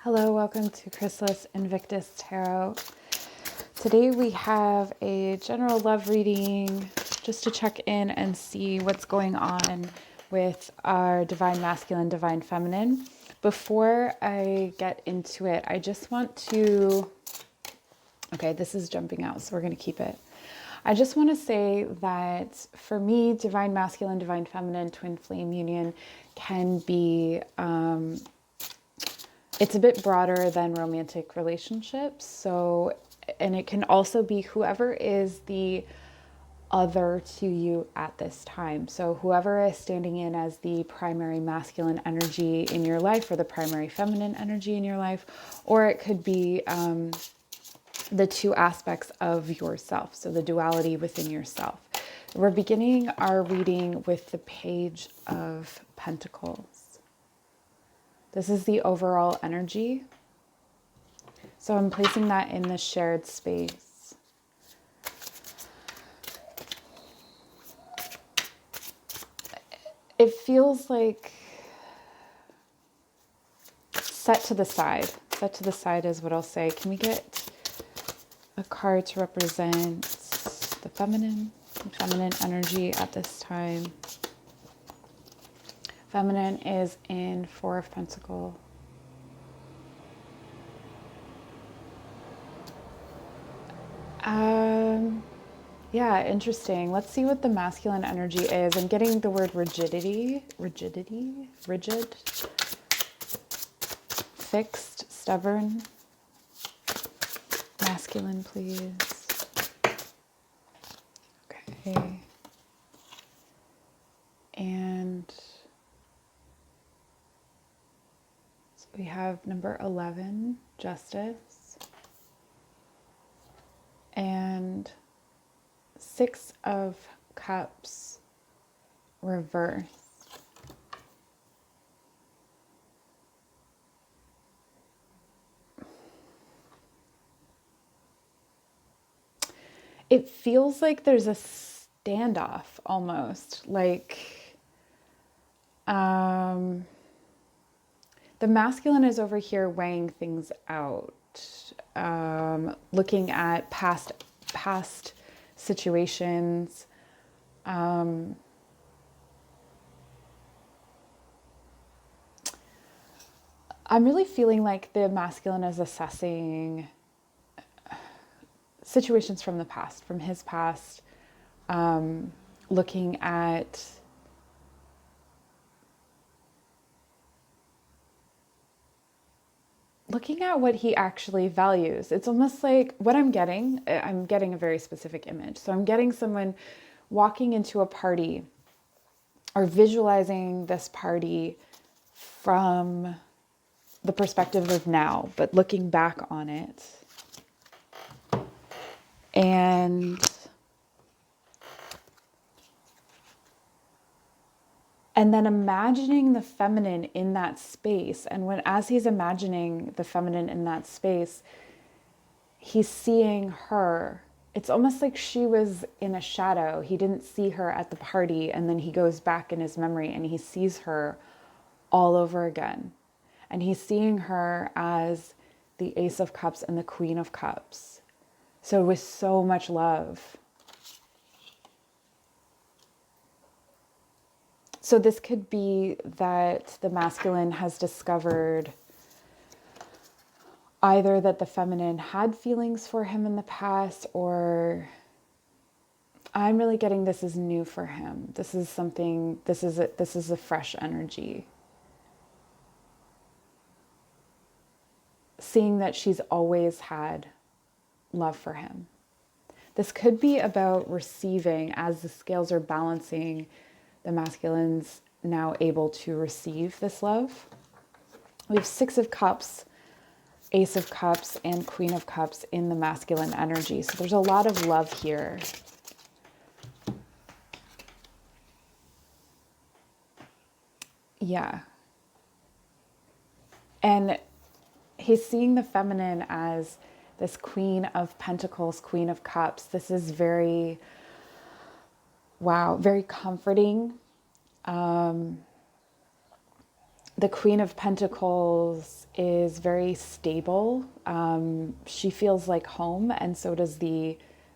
Hello, welcome to Chrysalis Invictus Tarot. Today we have a general love reading just to check in and see what's going on with our divine masculine, divine feminine. Before I get into it, I just want to, okay, this is jumping out, so we're going to keep it. I just want to say that for me, divine masculine, divine feminine, twin flame union can be, it's a bit broader than romantic relationships. So, and it can also be whoever is the other to you at this time. So whoever is standing in as the primary masculine energy in your life or the primary feminine energy in your life, or it could be the two aspects of yourself. So the duality within yourself. We're beginning our reading with the Page of Pentacles. This is the overall energy. So I'm placing that in the shared space. It feels like set to the side. Set to the side is what I'll say. Can we get a card to represent the feminine energy at this time? Feminine is in Four of Pentacles. Yeah, interesting. Let's see what the masculine energy is. I'm getting the word rigidity, rigid, fixed, stubborn. Masculine, please. Okay. And so we have number 11, justice. And 6 of Cups, reverse. It feels like there's a standoff almost, like the masculine is over here weighing things out, looking at past situations. I'm really feeling like the masculine is assessing situations from the past, from his past, looking at what he actually values. It's almost like what I'm getting a very specific image. So I'm getting someone walking into a party or visualizing this party from the perspective of now, but looking back on it. And then imagining the feminine in that space. And as he's imagining the feminine in that space, he's seeing her. It's almost like she was in a shadow. He didn't see her at the party, and then he goes back in his memory and he sees her all over again. And he's seeing her as the Ace of Cups and the Queen of Cups. So with so much love. So this could be that the masculine has discovered either that the feminine had feelings for him in the past, or I'm really getting this is new for him. This is something, this is a fresh energy. Seeing that she's always had love for him. This could be about receiving as the scales are balancing. The masculine's now able to receive this love. We have 6 of Cups, Ace of Cups, and Queen of Cups in the masculine energy. So there's a lot of love here. Yeah. And he's seeing the feminine as this Queen of Pentacles, Queen of Cups. This is very, wow, very comforting. The Queen of Pentacles is very stable. She feels like home, and so does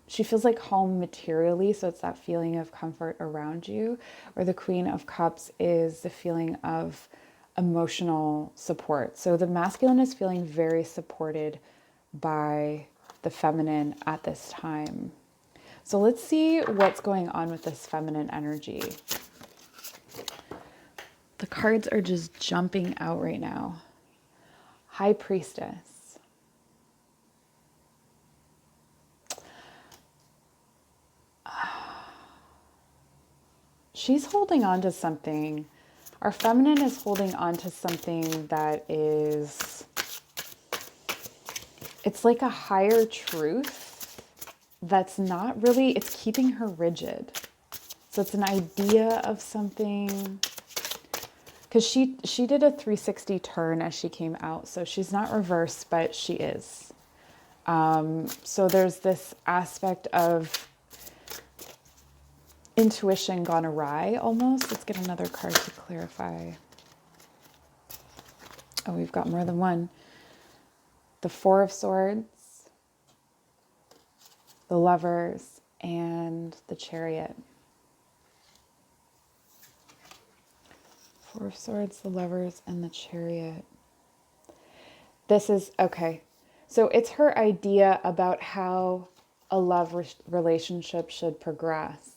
she feels like home materially, so it's that feeling of comfort around you. Or the Queen of Cups is the feeling of emotional support. So the masculine is feeling very supported by the feminine at this time. So let's see what's going on with this feminine energy. The cards are just jumping out right now. High Priestess. She's holding on to something. Our feminine is holding on to something that is, it's like a higher truth that's not really, it's keeping her rigid. So it's an idea of something, because she did a 360 turn as she came out. So she's not reversed, but she is. So there's this aspect of intuition gone awry almost. Let's get another card to clarify. Oh, we've got more than one. The Four of Swords, the Lovers, and the Chariot. Four of Swords, the Lovers, and the Chariot. This is, okay. So it's her idea about how a love relationship should progress.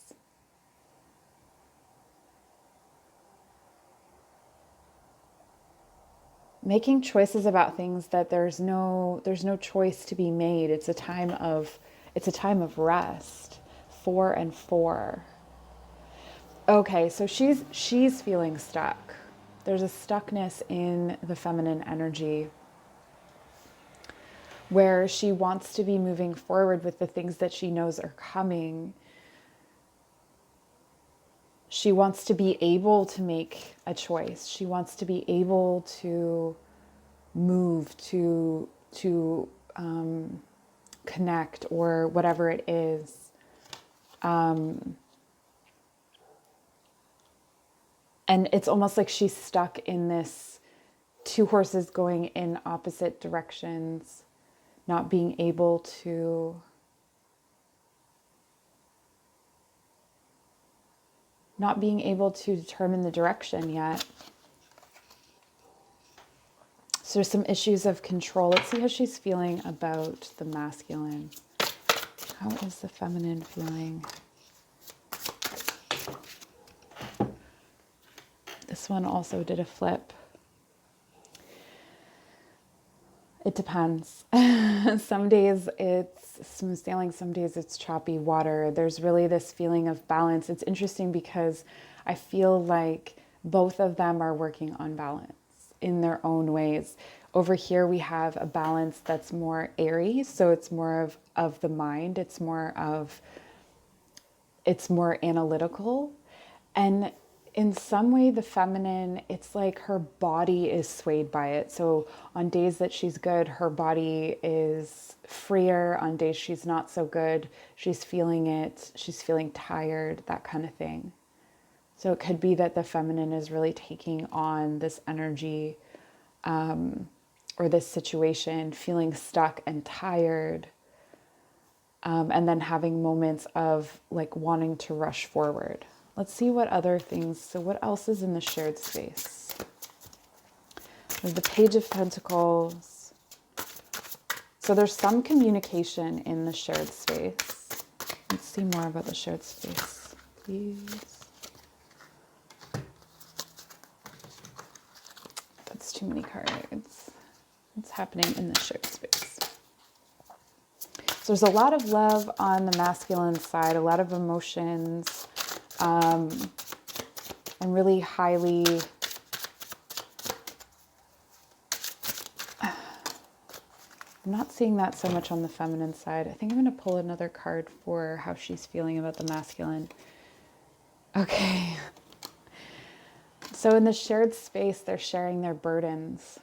Making choices about things that there's no choice to be made. It's a time of rest. 4 and 4. Okay, so she's feeling stuck. There's a stuckness in the feminine energy where she wants to be moving forward with the things that she knows are coming. She wants to be able to make a choice. She wants to be able to move, to connect, or whatever it is. And it's almost like she's stuck in this two horses going in opposite directions, not being able to determine the direction yet. So there's some issues of control. Let's see how she's feeling about the masculine. How is the feminine feeling? This one also did a flip. It depends. Some days it's smooth sailing, some days it's choppy water. There's really this feeling of balance. It's interesting because I feel like both of them are working on balance in their own ways. Over here we have a balance that's more airy, so it's more of the mind, it's more analytical. And in some way, the feminine, it's like her body is swayed by it. So on days that she's good, her body is freer. On days she's not so good, she's feeling it. She's feeling tired, that kind of thing. So it could be that the feminine is really taking on this energy or this situation, feeling stuck and tired, and then having moments of like wanting to rush forward. Let's see what other things, so what else is in the shared space? There's the Page of Pentacles. So there's some communication in the shared space. Let's see more about the shared space, please. That's too many cards. What's happening in the shared space? So there's a lot of love on the masculine side, a lot of emotions. I'm really highly, I'm not seeing that so much on the feminine side. I think I'm going to pull another card for how she's feeling about the masculine. Okay. So in the shared space, they're sharing their burdens.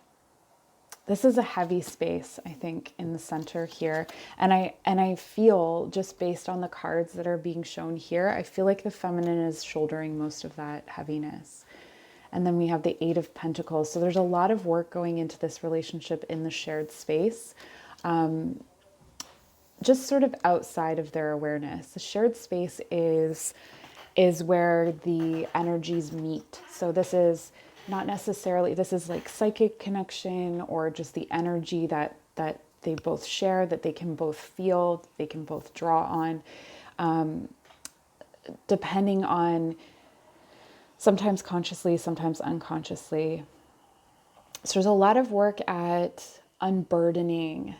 This is a heavy space, I think, in the center here. And I feel, just based on the cards that are being shown here, I feel like the feminine is shouldering most of that heaviness. And then we have the Eight of Pentacles. So there's a lot of work going into this relationship in the shared space, just sort of outside of their awareness. The shared space is where the energies meet. So this is not necessarily, this is like psychic connection or just the energy that they both share, that they can both feel, they can both draw on, depending on, sometimes consciously, sometimes unconsciously. So there's a lot of work at unburdening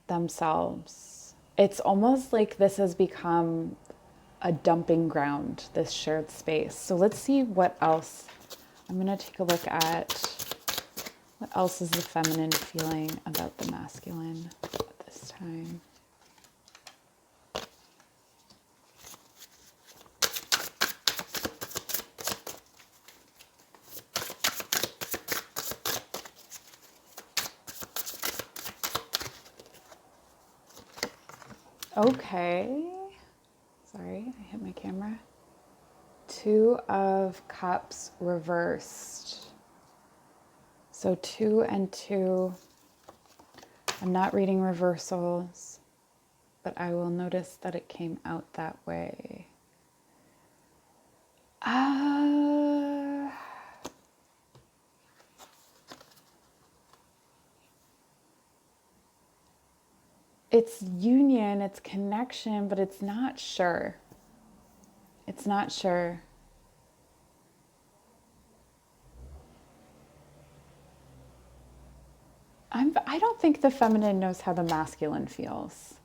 themselves. It's almost like this has become a dumping ground, this shared space. So let's see what else. I'm going to take a look at what else is the feminine feeling about the masculine at this time. Okay. Sorry, I hit my camera. Two of Cups reversed. So 2 and 2. I'm not reading reversals, but I will notice that it came out that way. It's union, it's connection, but it's not sure. It's not sure. I don't think the feminine knows how the masculine feels.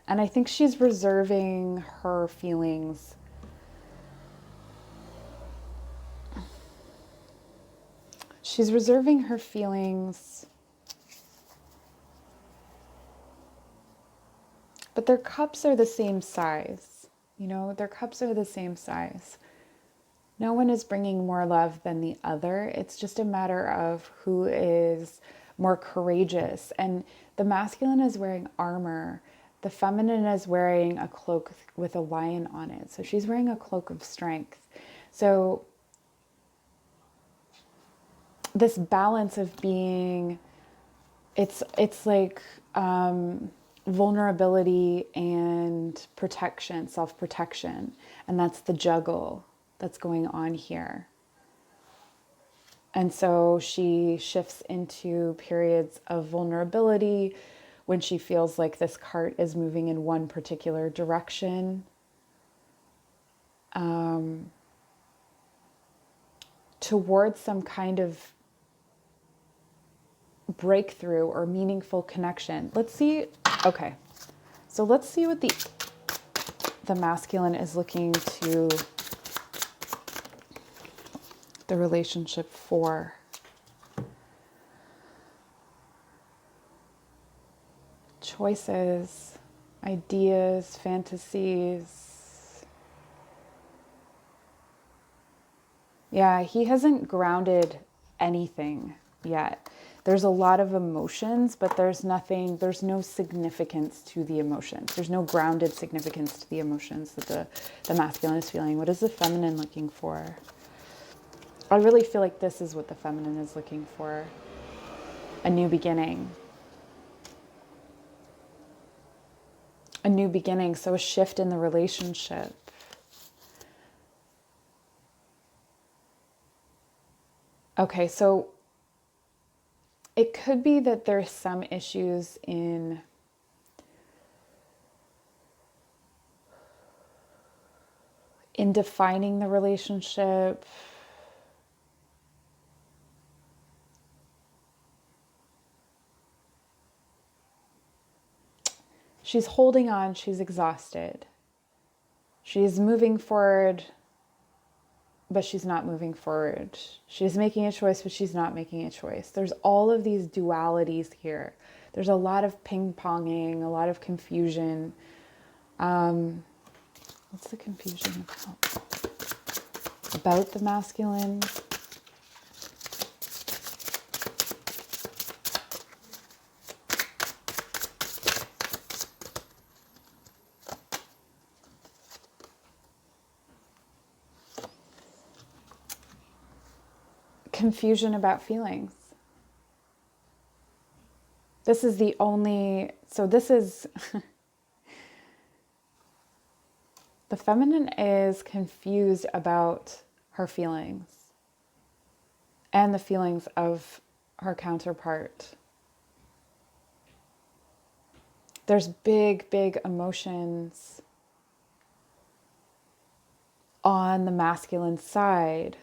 And I think she's reserving her feelings. She's reserving her feelings. But their cups are the same size. You know, their cups are the same size. No one is bringing more love than the other. It's just a matter of who is more courageous. And the masculine is wearing armor. The feminine is wearing a cloak with a lion on it. So she's wearing a cloak of strength. So this balance of being, it's like vulnerability and protection, self-protection. And that's the juggle that's going on here. And so she shifts into periods of vulnerability when she feels like this cart is moving in one particular direction, towards some kind of breakthrough or meaningful connection. Let's see. Okay. So let's see what the masculine is looking to the relationship for. Choices, ideas, fantasies. Yeah, he hasn't grounded anything yet. There's a lot of emotions, but there's no significance to the emotions. There's no grounded significance to the emotions that the masculine is feeling. What is the feminine looking for? I really feel like this is what the feminine is looking for. A new beginning. A new beginning, so a shift in the relationship. Okay, so it could be that there's some issues in defining the relationship. She's holding on, she's exhausted. She's moving forward, but she's not moving forward. She's making a choice, but she's not making a choice. There's all of these dualities here. There's a lot of ping-ponging, a lot of confusion. What's the confusion about? About the masculine? confusion about feelings. This is the only, so this is, the feminine is confused about her feelings and the feelings of her counterpart. There's big, big emotions on the masculine side,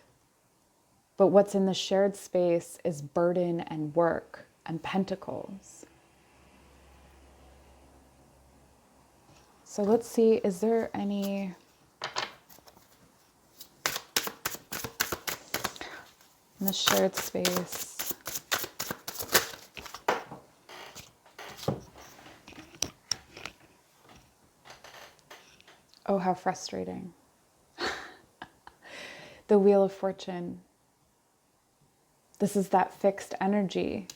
but what's in the shared space is burden and work and pentacles. So let's see, is there any... in the shared space? Oh, how frustrating. The Wheel of Fortune. This is that fixed energy.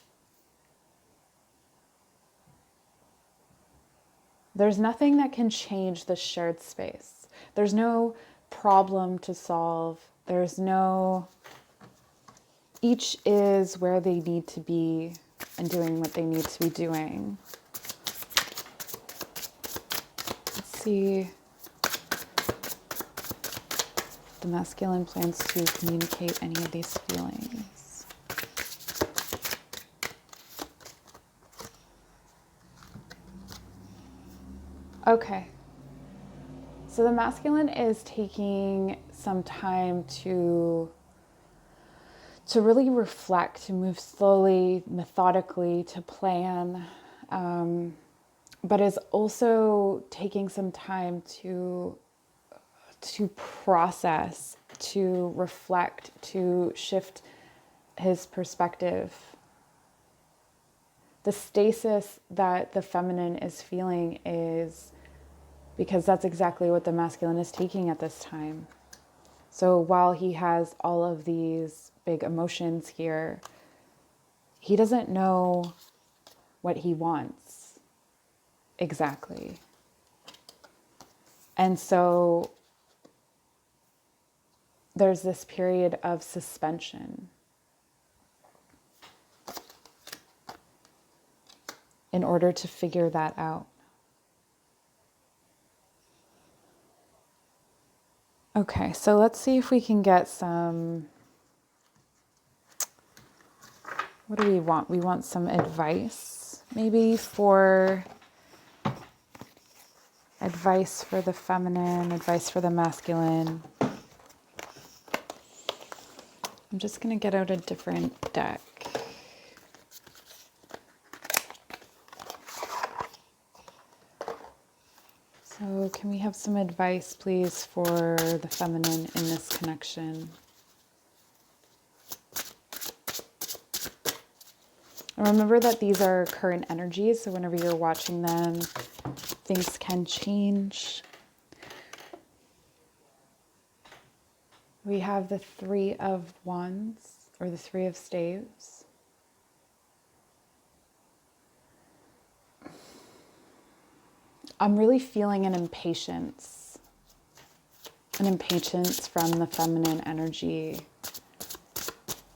There's nothing that can change the shared space. There's no problem to solve. There's no... Each is where they need to be and doing what they need to be doing. Let's see. The masculine plans to communicate any of these feelings. Okay. So the masculine is taking some time to really reflect, to move slowly, methodically, to plan, but is also taking some time to process, to reflect, to shift his perspective. The stasis that the feminine is feeling is because that's exactly what the masculine is taking at this time. So while he has all of these big emotions here, he doesn't know what he wants exactly. And so there's this period of suspension in order to figure that out. Okay, so let's see if we can get some... What do we want? We want some advice, maybe advice for the feminine, advice for the masculine. I'm just going to get out a different deck. So can we have some advice, please, for the feminine in this connection? And remember that these are current energies, so whenever you're watching them, things can change. We have the Three of Wands, or the Three of Staves. I'm really feeling an impatience from the feminine energy.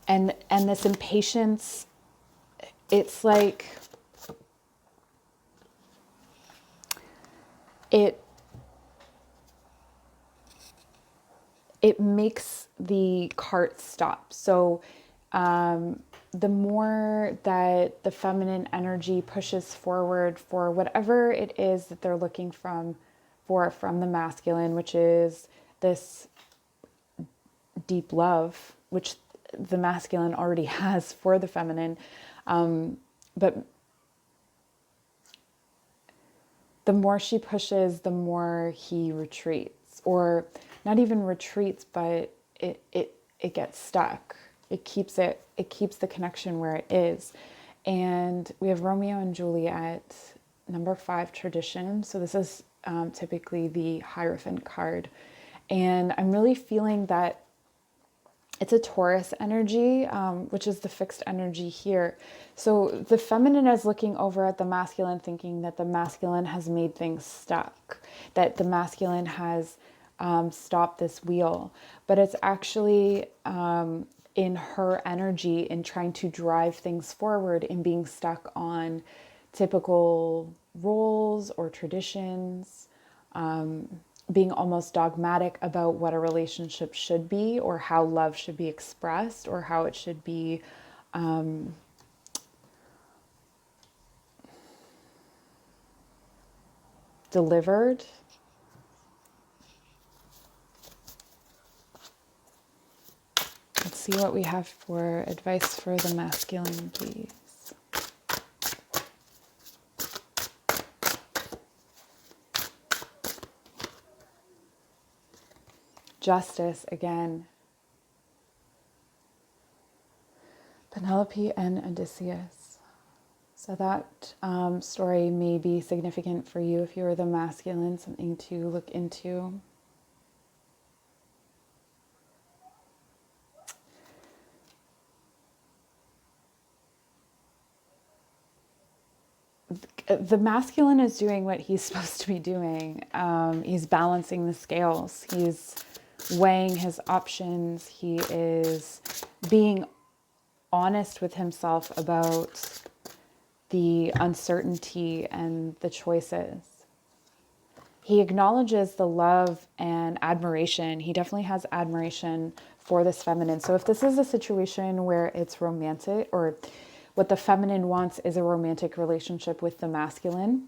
And this impatience, it's like it makes the cart stop. So the more that the feminine energy pushes forward for whatever it is that they're looking from the masculine, which is this deep love, which the masculine already has for the feminine, but the more she pushes, the more he retreats, or not even retreats, but it gets stuck. It keeps the connection where it is. And we have Romeo and Juliet, number 5, tradition. So this is typically the Hierophant card. And I'm really feeling that it's a Taurus energy, which is the fixed energy here. So the feminine is looking over at the masculine, thinking that the masculine has made things stuck, that the masculine has stopped this wheel. But it's actually, in her energy in trying to drive things forward, in being stuck on typical roles or traditions, being almost dogmatic about what a relationship should be, or how love should be expressed, or how it should be delivered. Let's see what we have for advice for the masculine, please. Justice again. Penelope and Odysseus. So that story may be significant for you if you're the masculine, something to look into. The masculine is doing what he's supposed to be doing. He's balancing the scales. He's weighing his options. He is being honest with himself about the uncertainty and the choices. He acknowledges the love and admiration. He definitely has admiration for this feminine. So if this is a situation where it's romantic, or what the feminine wants is a romantic relationship with the masculine,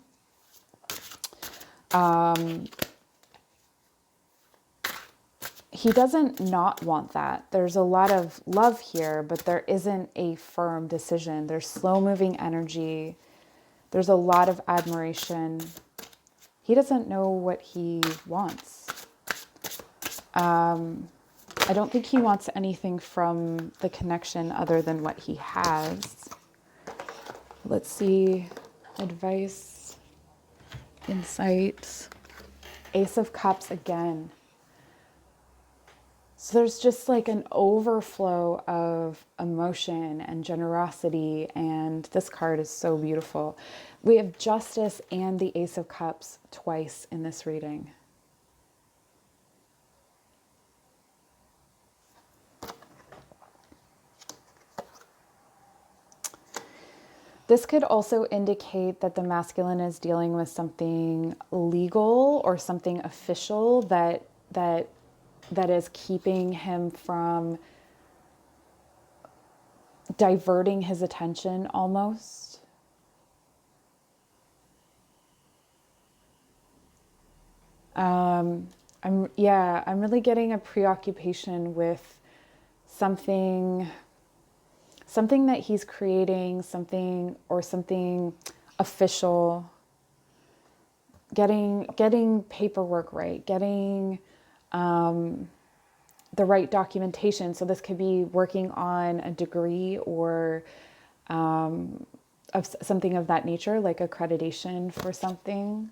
he doesn't not want that. There's a lot of love here, but there isn't a firm decision. There's slow moving energy. There's a lot of admiration. He doesn't know what he wants. I don't think he wants anything from the connection other than what he has. Let's see. Advice, insight. Ace of Cups again. So there's just like an overflow of emotion and generosity, and this card is so beautiful. We have Justice and the Ace of Cups twice in this reading. This could also indicate that the masculine is dealing with something legal or something official that is keeping him from diverting his attention almost. I'm really getting a preoccupation with something that he's creating, something official, getting paperwork right, getting the right documentation. So this could be working on a degree or of something of that nature, like accreditation for something.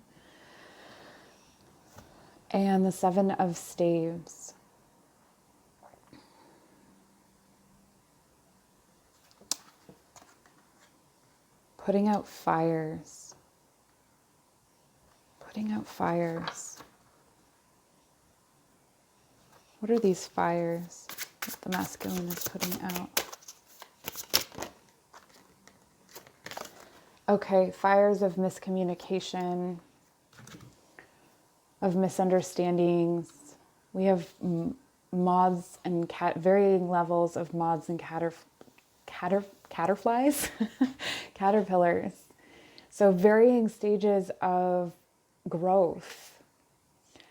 And the Seven of Staves. Putting out fires. Putting out fires. What are these fires that the masculine is putting out? Okay, fires of miscommunication, of misunderstandings. We have moths and varying levels of moths and caterflies, caterpillars. So varying stages of growth.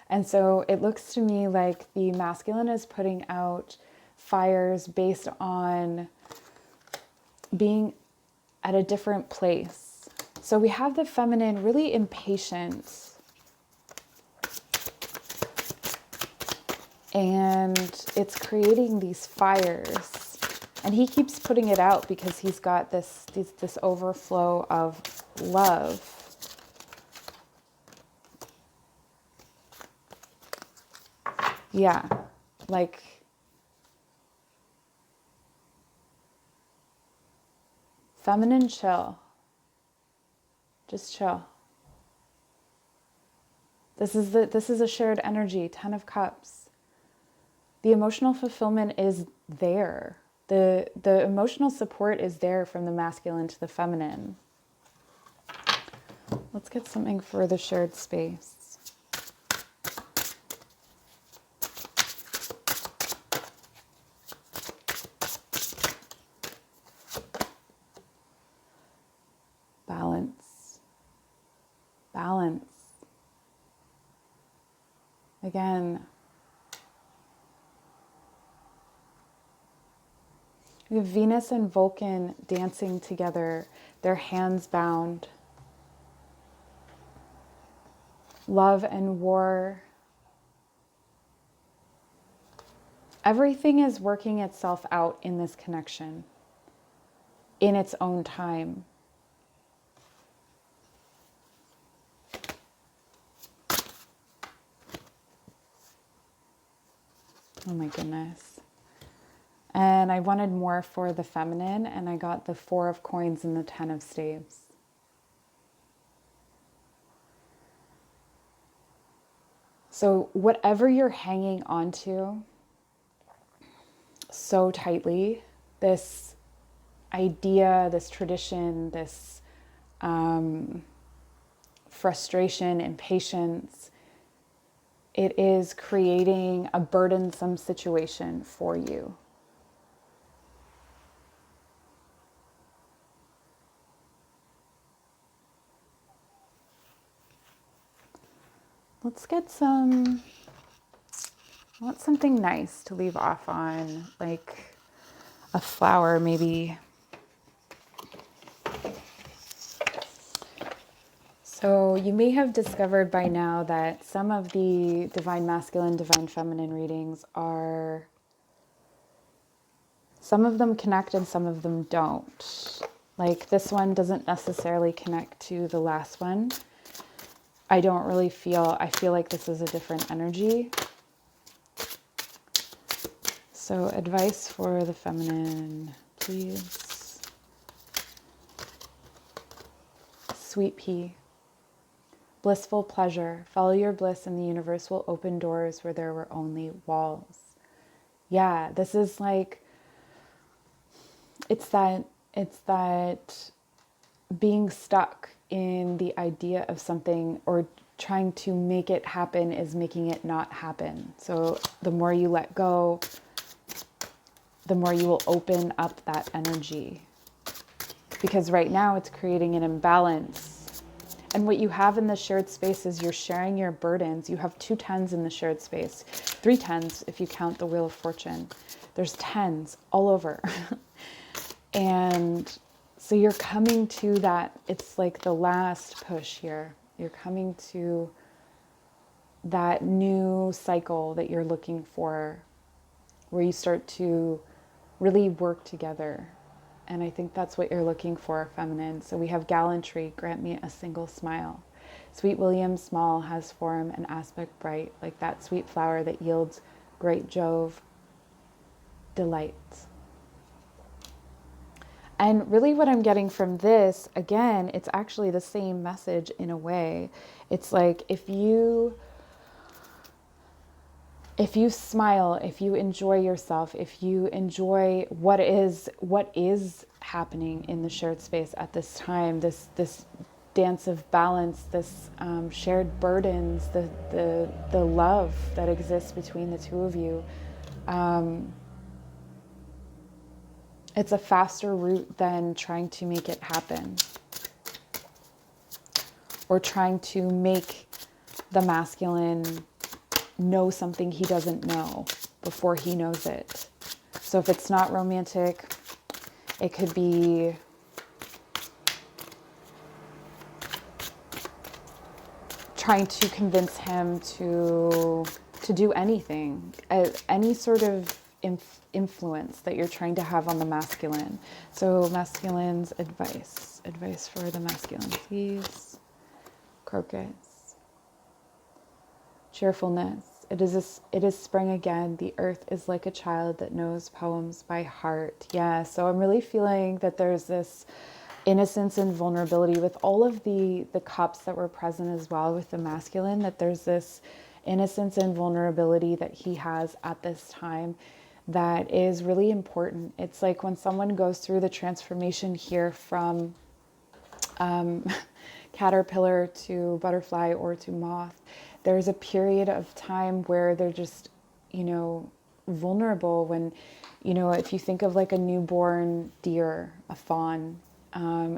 And so it looks to me like the masculine is putting out fires based on being at a different place. So we have the feminine really impatient. And it's creating these fires. And he keeps putting it out because he's got this overflow of love. Yeah, like feminine chill. Just chill. This is a shared energy, 10 of Cups. The emotional fulfillment is there. The emotional support is there from the masculine to the feminine. Let's get something for the shared space. Balance. Balance. Again, we have Venus and Vulcan dancing together, their hands bound. Love and war. Everything is working itself out in this connection, in its own time. Oh my goodness. And I wanted more for the feminine, and I got the 4 of coins and the 10 of staves. So whatever you're hanging on to so tightly, this idea, this tradition, this frustration, impatience, it is creating a burdensome situation for you. Let's get some, I want something nice to leave off on, like a flower maybe. So you may have discovered by now that some of the divine masculine, divine feminine readings are, some of them connect and some of them don't. Like this one doesn't necessarily connect to the last one. I don't really feel, I feel like this is a different energy. So advice for the feminine, please. Sweet pea. Blissful pleasure. Follow your bliss and the universe will open doors where there were only walls. Yeah, this is like, it's that being stuck in the idea of something or trying to make it happen is making it not happen. So the more you let go, the more you will open up that energy. Because right now it's creating an imbalance. And what you have in the shared space is you're sharing your burdens. You have 2 tens in the shared space, 3 tens if you count the Wheel of Fortune. There's tens all over. And so you're coming to that, it's like the last push here. You're coming to that new cycle that you're looking for, where you start to really work together. And I think that's what you're looking for, feminine. So we have gallantry, grant me a single smile. Sweet William small has form and aspect bright, like that sweet flower that yields great Jove delight. And really what I'm getting from this, again, it's actually the same message in a way. It's like if you smile, if you enjoy yourself, if you enjoy what is happening in the shared space at this time, this dance of balance, this shared burdens, the love that exists between the two of you, it's a faster route than trying to make it happen or trying to make the masculine know something he doesn't know before he knows it. So if it's not romantic, it could be trying to convince him to do anything, any sort of influence that you're trying to have on the masculine. So masculine's advice for the masculine, please. Crocus. Cheerfulness. It is spring again. The earth is like a child that knows poems by heart. Yeah, so I'm really feeling that there's this innocence and vulnerability with all of the cups that were present as well with the masculine, that there's this innocence and vulnerability that he has at this time. that is really important. It's like when someone goes through the transformation here from caterpillar to butterfly or to moth, there's a period of time where they're just, vulnerable. When, if you think of like a newborn deer, a fawn,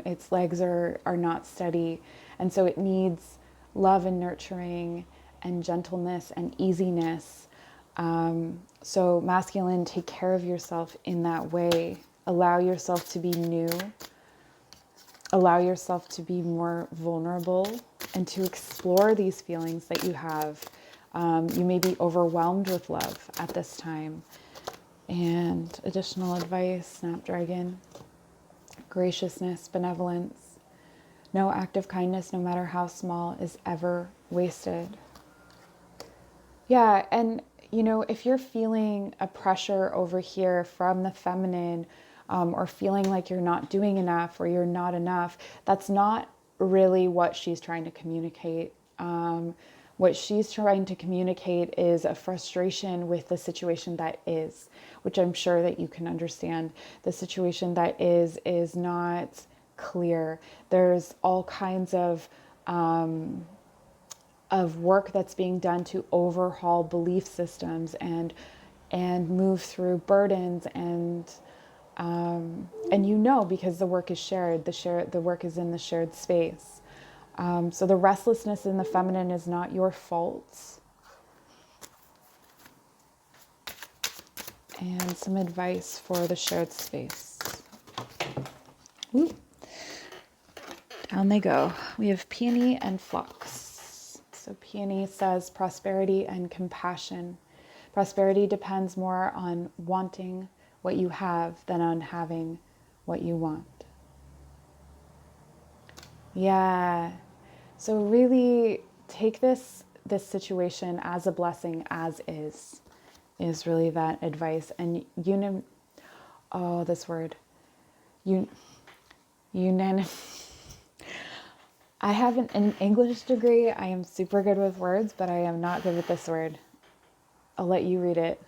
its legs are not steady. And so it needs love and nurturing and gentleness and easiness. So masculine, take care of yourself in that way. Allow yourself to be new. Allow yourself to be more vulnerable and to explore these feelings that you have. You may be overwhelmed with love at this time. And additional advice, Snapdragon, graciousness, benevolence. No act of kindness, no matter how small, is ever wasted. Yeah, and if you're feeling a pressure over here from the feminine, or feeling like you're not doing enough or you're not enough, that's not really what she's trying to communicate. What she's trying to communicate is a frustration with the situation that is, which I'm sure that you can understand. The situation that is not clear. There's all kinds of work that's being done to overhaul belief systems and move through burdens and because the work is shared, the work is in the shared space. So the restlessness in the feminine is not your fault. And some advice for the shared space. Ooh. Down they go. We have peony and flux. So peony says prosperity and compassion. Prosperity depends more on wanting what you have than on having what you want. Yeah. So really take this situation as a blessing, as is really that advice. And this word, I have an English degree. I am super good with words, but I am not good with this word. I'll let you read it.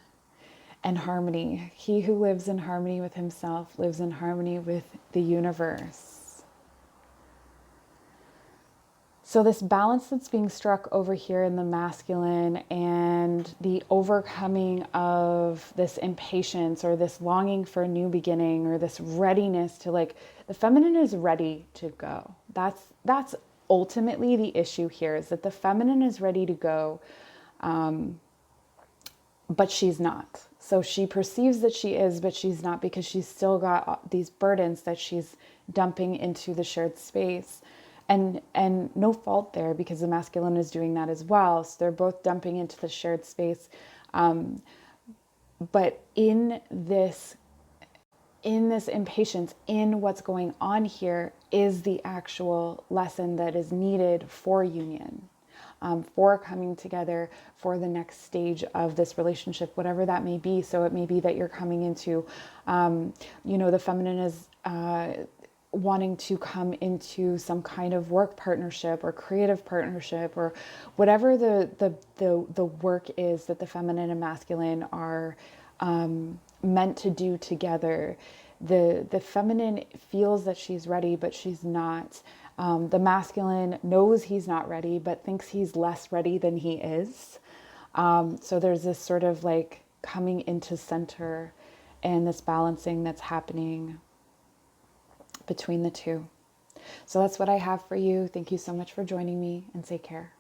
And harmony. He who lives in harmony with himself lives in harmony with the universe. So this balance that's being struck over here in the masculine and the overcoming of this impatience or this longing for a new beginning or this readiness to, like, the feminine is ready to go. That's ultimately the issue here, is that the feminine is ready to go, but she's not. So she perceives that she is, but she's not, because she's still got these burdens that she's dumping into the shared space. And no fault there, because the masculine is doing that as well. So they're both dumping into the shared space. But in this impatience, in what's going on here, is the actual lesson that is needed for union. For coming together for the next stage of this relationship, whatever that may be. So it may be that you're coming into, the feminine is wanting to come into some kind of work partnership or creative partnership, or whatever the work is that the feminine and masculine are meant to do together. The feminine feels that she's ready, but she's not. The masculine knows he's not ready, but thinks he's less ready than he is. So there's this sort of like coming into center and this balancing that's happening between the two. So that's what I have for you. Thank you so much for joining me, and take care.